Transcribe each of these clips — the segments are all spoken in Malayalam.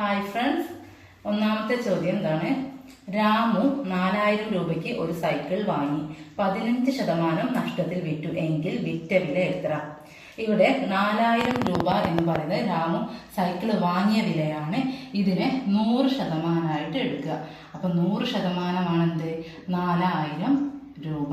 ഹായ് ഫ്രണ്ട്സ്, ഒന്നാമത്തെ ചോദ്യം എന്താണ്? രാമു 4000 രൂപയ്ക്ക് ഒരു സൈക്കിൾ വാങ്ങി 15% നഷ്ടത്തിൽ വിറ്റു എങ്കിൽ വിറ്റ വില എത്ര? ഇവിടെ 4000 രൂപ എന്ന് പറയുന്നത് രാമു സൈക്കിൾ വാങ്ങിയ വിലയാണ്. ഇതിനെ 100% എടുക്കുക. അപ്പൊ 100% എന്ത്? 4000 രൂപ.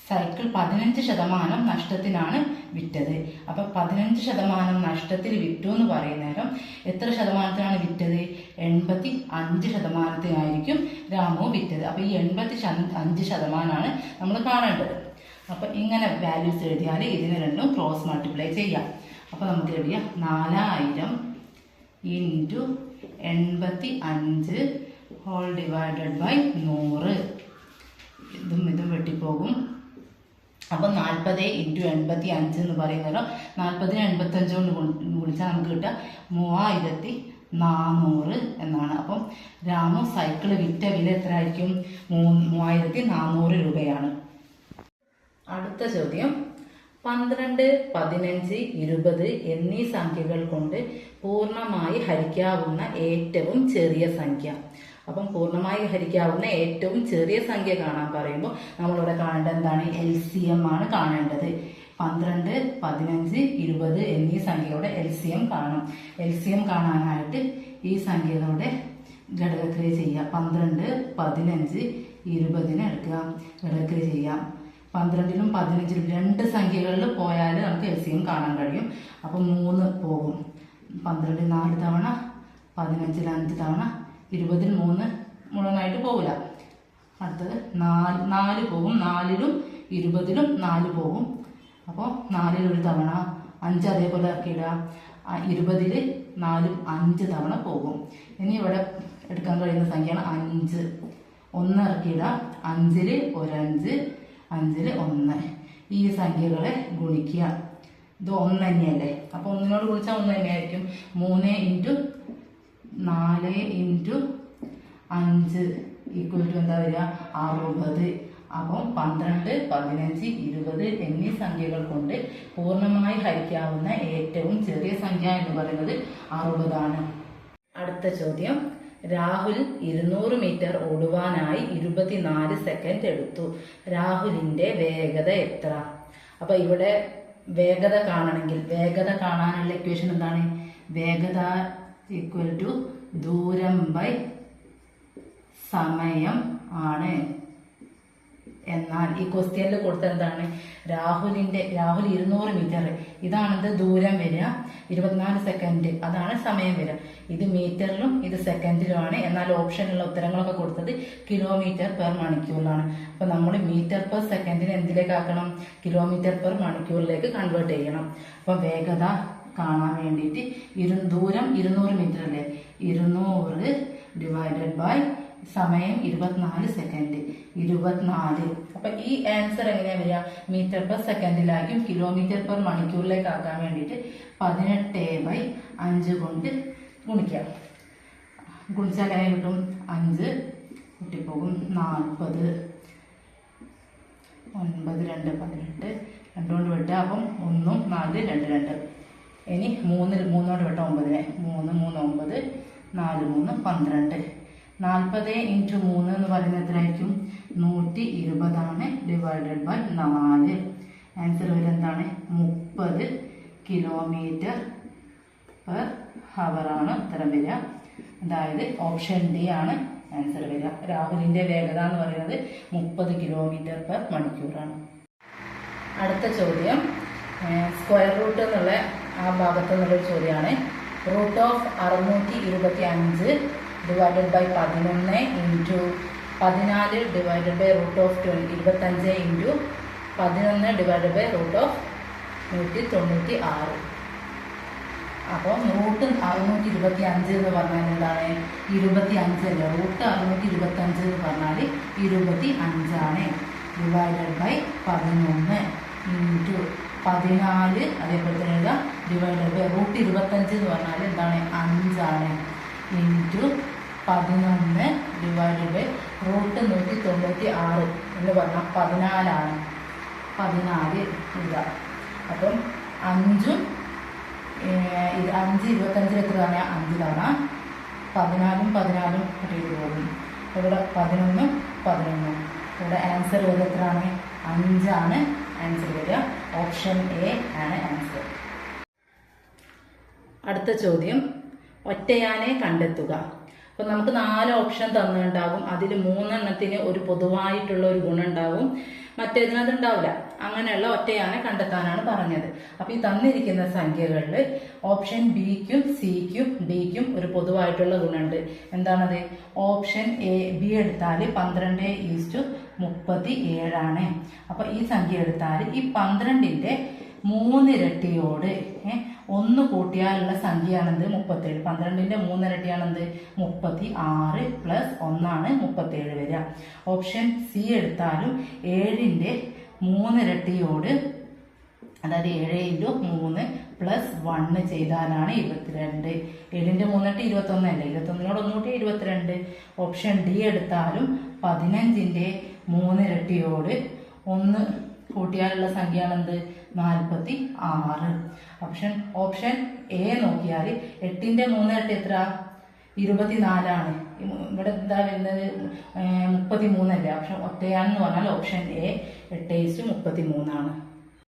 സൈക്കിൾ 15% നഷ്ടത്തിനാണ് വിറ്റത്. അപ്പൊ 15% നഷ്ടത്തിൽ വിറ്റു എന്ന് പറയുന്നേരം എത്ര ശതമാനത്തിനാണ് വിറ്റത്? 85%-ത്തിനായിരിക്കും രാമു വിറ്റത്. അപ്പൊ ഈ 85% നമ്മൾ കാണേണ്ടത്. അപ്പൊ ഇങ്ങനെ വാല്യൂസ് എഴുതിയാൽ ഇതിനെ രണ്ടും ക്രോസ് മൾട്ടിപ്ലൈ ചെയ്യാം. അപ്പൊ നമുക്ക് എഴുതിയാൽ 4000 × 85 ഹോൾ ഡിവൈഡഡ് ബൈ 100. ഇതും വെട്ടിപ്പോകും. അപ്പം 40 × 85 എന്ന് പറയുന്നത് 40-നെ 85 കൊണ്ട് ഗുണിച്ചാൽ നമുക്ക് കിട്ടുക 3400 എന്നാണ്. അപ്പം രാമു സൈക്കിൾ വിറ്റ വില എത്ര ആയിരിക്കും? 3400 രൂപയാണ്. അടുത്ത ചോദ്യം, 12, 15, 20 എന്നീ സംഖ്യകൾ കൊണ്ട് പൂർണ്ണമായി ഹരിക്കാവുന്ന ഏറ്റവും ചെറിയ സംഖ്യ. അപ്പം പൂർണ്ണമായി ഹരിക്കാവുന്ന ഏറ്റവും ചെറിയ സംഖ്യ കാണാൻ പറയുമ്പോൾ നമ്മളിവിടെ കാണേണ്ടത് എന്താണ്? LCM ആണ് കാണേണ്ടത്. 12, 15, 20 എന്നീ സംഖ്യകളുടെ LCM കാണണം. LCM കാണാനായിട്ട് ഈ സംഖ്യകളുടെ ഘടകക്രിയ ചെയ്യാം. 12, 15, 20 എടുക്കുക, ഘടകക്രിയ ചെയ്യാം. 12-ലും 15-ലും രണ്ട് സംഖ്യകളിൽ പോയാൽ നമുക്ക് LCM കാണാൻ കഴിയും. അപ്പം 3 പോകും. 12 4 തവണ, 15 5 തവണ, 20 3 മുഴുവനായിട്ട് പോകില്ല. അടുത്തത് 4 പോകും. 4-ലും 20-ലും 4 പോകും. അപ്പോൾ 4-ൽ ഒരു തവണ, 5 അതേപോലെ ഇറക്കിയിടുക. 20-ൽ 4 5 തവണ പോകും. ഇനി ഇവിടെ എടുക്കാൻ കഴിയുന്ന സംഖ്യയാണ് 5. 1 ഇറക്കിയിടുക. 5-ൽ ഒരു 5, 5-ൽ 1. ഈ സംഖ്യകളെ ഗുണിക്കുക. ഇത് 1 തന്നെയല്ലേ? അപ്പോൾ 1-നോട് ഗുണിച്ചാൽ 1 തന്നെയായിരിക്കും. 3 × 4 × 5 ഈക്വൽ ടു എന്താ വരിക? 60. അപ്പം 12, 15, 20 എന്നീ സംഖ്യകൾ കൊണ്ട് പൂർണ്ണമായി ഹരിക്കാവുന്ന ഏറ്റവും ചെറിയ സംഖ്യ എന്ന് പറയുന്നത് 60 ആണ്. അടുത്ത ചോദ്യം, രാഹുൽ 200 മീറ്റർ ഓടുവാനായി 24 സെക്കൻഡ് എടുത്തു. രാഹുലിന്റെ വേഗത എത്ര? അപ്പൊ ഇവിടെ വേഗത കാണണമെങ്കിൽ വേഗത കാണാനുള്ള ഇക്വേഷൻ എന്താണ്? വേഗത ഈക്വൽ ടു ദൂരം ബൈ സമയം ആണ്. എന്നാൽ ഈ ക്വസ്റ്റ്യനിൽ കൊടുത്ത എന്താണ്? രാഹുൽ 200 മീറ്റർ, ഇതാണെന്ത് ദൂരം വരിക. 24 സെക്കൻഡ് അതാണ് സമയം വരിക. ഇത് മീറ്ററിലും ഇത് സെക്കൻഡിലുമാണ്. എന്നാൽ ഓപ്ഷനുള്ള ഉത്തരങ്ങളൊക്കെ കൊടുത്തത് കിലോമീറ്റർ പെർ മണിക്കൂറിലാണ്. അപ്പൊ നമ്മൾ മീറ്റർ പെർ സെക്കൻഡിന് എന്തിലേക്ക് ആക്കണം? കിലോമീറ്റർ പെർ മണിക്കൂറിലേക്ക് കൺവേർട്ട് ചെയ്യണം. അപ്പൊ വേഗത കാണാൻ വേണ്ടിയിട്ട് ദൂരം 200 മീറ്റർ അല്ലേ? 200 ഡിവൈഡഡ് ബൈ സമയം 24 സെക്കൻഡ്, 24. അപ്പൊ ഈ ആൻസർ എങ്ങനെയാ വരിക? മീറ്റർ പെർ സെക്കൻഡിലായിരിക്കും. കിലോമീറ്റർ പെർ മണിക്കൂറിലേക്ക് ആക്കാൻ വേണ്ടിയിട്ട് 18/5 കൊണ്ട് ഗുണിക്കാം. ഗുണിച്ചാൽ എങ്ങനെ കിട്ടും? 5 കൂട്ടിപ്പോകും. 40, 9 2 18, 2 കൊണ്ട് വെട്ടുക. അപ്പം 1 4 2 2. ഇനി 3 കൊണ്ട് വെട്ടാം. 9-നെ 3 3 9, 4 3 12. 40 × 3 എന്ന് പറയുന്നത് എത്രയായിരിക്കും? 120 ഡിവൈഡഡ് ബൈ 4. ആൻസർ വരെ എന്താണ്? 30 കിലോമീറ്റർ പെർ ഹവർ ആണ് ഉത്തരം വരിക. അതായത് ഓപ്ഷൻ ഡി ആണ് ആൻസർ വരിക. രാഹുലിന്റെ വേഗത എന്ന് പറയുന്നത് 30 കിലോമീറ്റർ പെർ മണിക്കൂറാണ്. അടുത്ത ചോദ്യം, സ്ക്വയർ റൂട്ട് എന്നുള്ള ആ ഭാഗത്തു നിന്നുള്ളൊരു ചോദ്യമാണ്. Root of 625 divided by 11 × 14 divided by root of 25 × 11 divided by root of 196. അപ്പം റൂട്ട് 625 എന്ന് പറഞ്ഞാൽ എന്താണ്? 25 അല്ല. റൂട്ട് 625 എന്ന് പറഞ്ഞാൽ 25 ആണ്. ഡിവൈഡഡ് ബൈ 11 × 14 അതേപോലെ തന്നെ എഴുതാം. ഡിവൈഡഡ് ബൈ റൂട്ട് 25 എന്ന് പറഞ്ഞാൽ എന്താണ്? 5 ആണ്. × 11 ഡിവൈഡഡ് ബൈ റൂട്ട് 196 എന്ന് പറഞ്ഞാൽ 14 ആണ്. 14 ഇതാ. അപ്പം 5 ഇത് 5 25 എത്രയാണ് 5 തവണ 14 14 കട്ടിയിട്ട് പോകും. ഇവിടെ 11 11. ഇവിടെ ആൻസർ വരിക എത്രയാണ് 5 ആണ് ആൻസർ വരിക. ഓപ്ഷൻ എ ആണ് ആൻസർ. അടുത്ത ചോദ്യം, ഒറ്റയാനെ കണ്ടെത്തുക. അപ്പം നമുക്ക് 4 ഓപ്ഷൻ തന്നിട്ടുണ്ടാകും. അതിൽ 3 എണ്ണത്തിന് ഒരു പൊതുവായിട്ടുള്ള ഒരു ഗുണം ഉണ്ടാവും, മറ്റേതിനത് ഉണ്ടാവില്ല. അങ്ങനെയുള്ള ഒറ്റയാനെ കണ്ടെത്താനാണ് പറഞ്ഞത്. അപ്പം ഈ തന്നിരിക്കുന്ന സംഖ്യകളിൽ ഓപ്ഷൻ ബിക്കും സിക്കും ഡിക്കും ഒരു പൊതുവായിട്ടുള്ള ഗുണമുണ്ട്. എന്താണത്? ഓപ്ഷൻ ബി എടുത്താൽ 12:37 ആണ്. അപ്പം ഈ സംഖ്യ എടുത്താൽ ഈ 12ന്റെ 3 ഇരട്ടിയോട് 1 കൂട്ടിയാലുള്ള സംഖ്യയാണെന്ത് 37. 12ന്റെ 3 ഇരട്ടിയാണെന്ത് 36 പ്ലസ് 1 37 വരിക. ഓപ്ഷൻ സി എടുത്താലും 7ന്റെ 3 ഇരട്ടിയോട്, അതായത് 7 × 3 പ്ലസ് 1 ചെയ്താലാണ് 22. 7ന്റെ 3 ഇരട്ടി 21 അല്ലേ, 21നോട് 1 കൂട്ടി 22. ഓപ്ഷൻ ഡി എടുത്താലും 15ന്റെ 3 ഇരട്ടിയോട് 1 കൂട്ടിയാലുള്ള സംഖ്യയാണെന്ത് 46. ഓപ്ഷൻ എ നോക്കിയാൽ 8ന്റെ 3 ഇരട്ടി എത്ര 24 ആണ്. ഇവിടെ എന്താ വരുന്നത് 33 അല്ലേ. ഓപ്ഷൻ ഒറ്റയാനെന്ന് പറഞ്ഞാൽ ഓപ്ഷൻ എ 8:33 ആണ്.